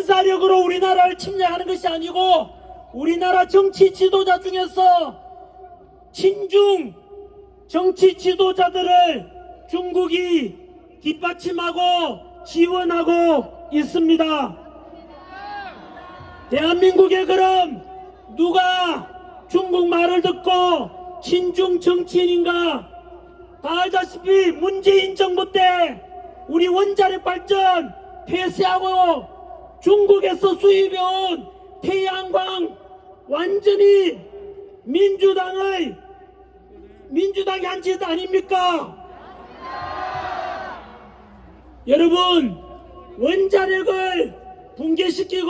군사력으로 우리나라를 침략하는 것이 아니고 우리나라 정치 지도자 중에서 친중 정치 지도자들을 중국이 뒷받침하고 지원하고 있습니다. 대한민국에 그럼 누가 중국 말을 듣고 친중 정치인인가? 다 알다시피 문재인 정부 때 우리 원자력 발전 폐쇄하고 중국에서 수입해온 태양광 완전히 민주당이 한 짓 아닙니까? 여러분, 원자력을 붕괴시키고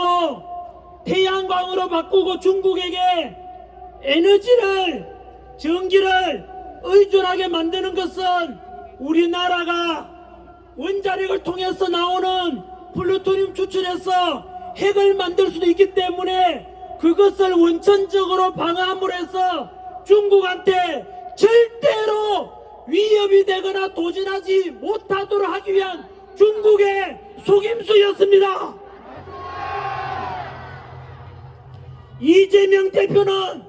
태양광으로 바꾸고 중국에게 에너지를 전기를 의존하게 만드는 것은 우리나라가 원자력을 통해서 나오는 플루토늄 추출해서 핵을 만들 수도 있기 때문에 그것을 원천적으로 방어함으로 해서 중국한테 절대로 위협이 되거나 도전하지 못하도록 하기 위한 중국의 속임수였습니다. 이재명 대표는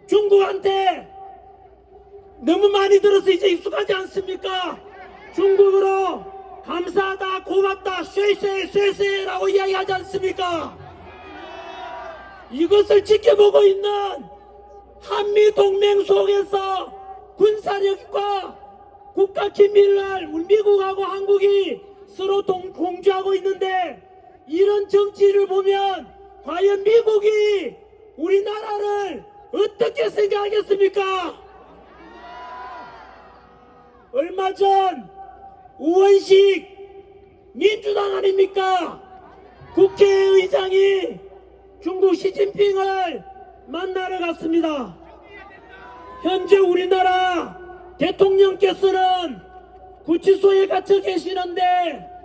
중국한테 너무 많이 들어서 이제 익숙하지 않습니까? 중국어로 감사하다, 고맙다, 쇠쇠라고 이야기하지 않습니까? 이것을 지켜보고 있는 한미동맹 속에서 군사력과 국가 긴밀을 미국하고 한국이 서로 공조하고 있는데, 이런 정치를 보면 과연 미국이 우리나라를 어떻게 생각하겠습니까? 얼마 전 우원식 민주당 아닙니까? 국회의장이 중국 시진핑을 만나러 갔습니다. 현재 우리나라 대통령께서는 구치소에 갇혀 계시는데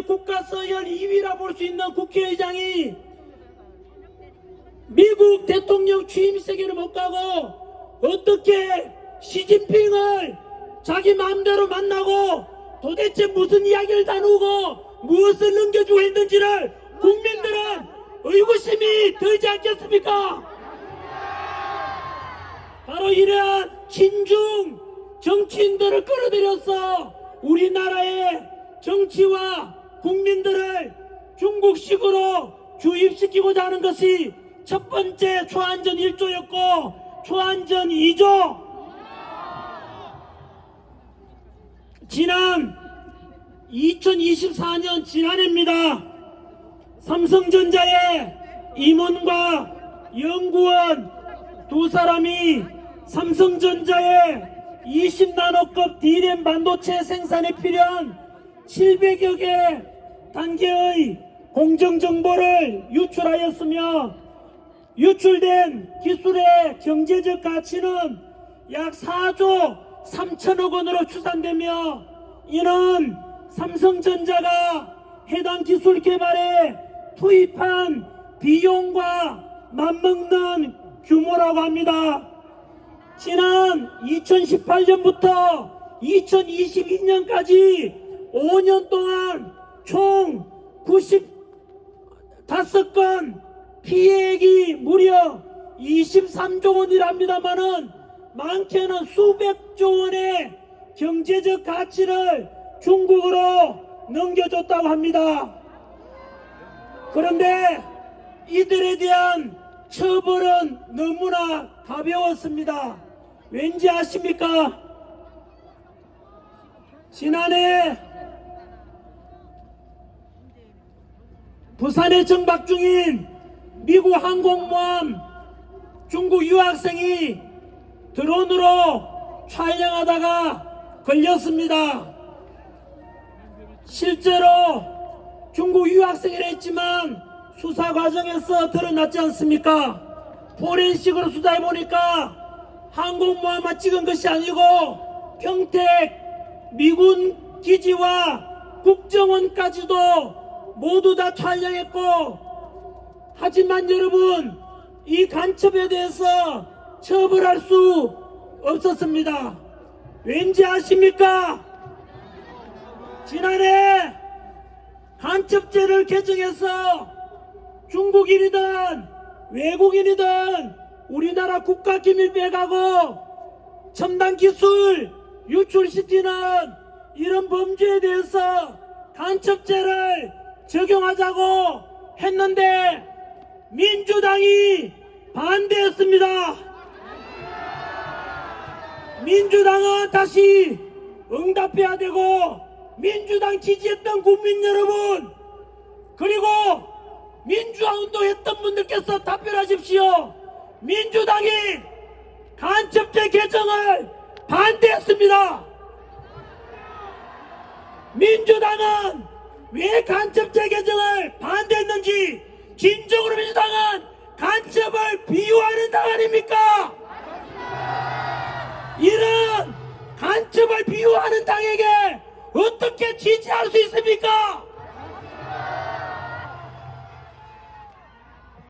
국가 서열 2위라 볼 수 있는 국회의장이 미국 대통령 취임식에는 못 가고 어떻게 시진핑을 자기 마음대로 만나고 도대체 무슨 이야기를 나누고 무엇을 넘겨주고 있는지를 국민들은 의구심이 들지 않겠습니까? 바로 이러한 친중 정치인들을 끌어들여서 우리나라의 정치와 국민들을 중국식으로 주입시키고자 하는 것이 첫 번째 초안전 1조였고, 초안전 2조, 지난 2024년 지난해입니다. 삼성전자의 임원과 연구원 두 사람이 삼성전자의 20나노급 D램 반도체 생산에 필요한 700여 개 단계의 공정정보를 유출하였으며, 유출된 기술의 경제적 가치는 약 4조 3천억 원으로 추산되며, 이는 삼성전자가 해당 기술 개발에 투입한 비용과 맞먹는 규모라고 합니다. 지난 2018년부터 2022년까지 5년 동안 총 95건 피해액이 무려 23조 원이랍니다마는 많게는 수백조 원의 경제적 가치를 중국으로 넘겨줬다고 합니다. 그런데 이들에 대한 처벌은 너무나 가벼웠습니다. 왠지 아십니까? 지난해 부산에 정박 중인 미국 항공모함 중국 유학생이 드론으로 촬영하다가 걸렸습니다. 실제로 중국 유학생이라 했지만 수사 과정에서 드러났지 않습니까? 포렌식으로 수사해보니까 항공모함만 찍은 것이 아니고 평택 미군 기지와 국정원까지도 모두 다 촬영했고, 하지만 여러분, 이 간첩에 대해서 처벌할 수 없었습니다. 왠지 아십니까? 지난해 간첩죄를 개정해서 중국인이든 외국인이든 우리나라 국가기밀 빼가고 첨단 기술 유출시키는 이런 범죄에 대해서 간첩죄를 적용하자고 했는데 민주당이 반대했습니다. 민주당은 다시 응답해야 되고, 민주당 지지했던 국민 여러분, 그리고 민주화 운동했던 분들께서 답변하십시오. 민주당이 간첩죄 개정을 반대했습니다. 민주당은 왜 간첩죄 개정을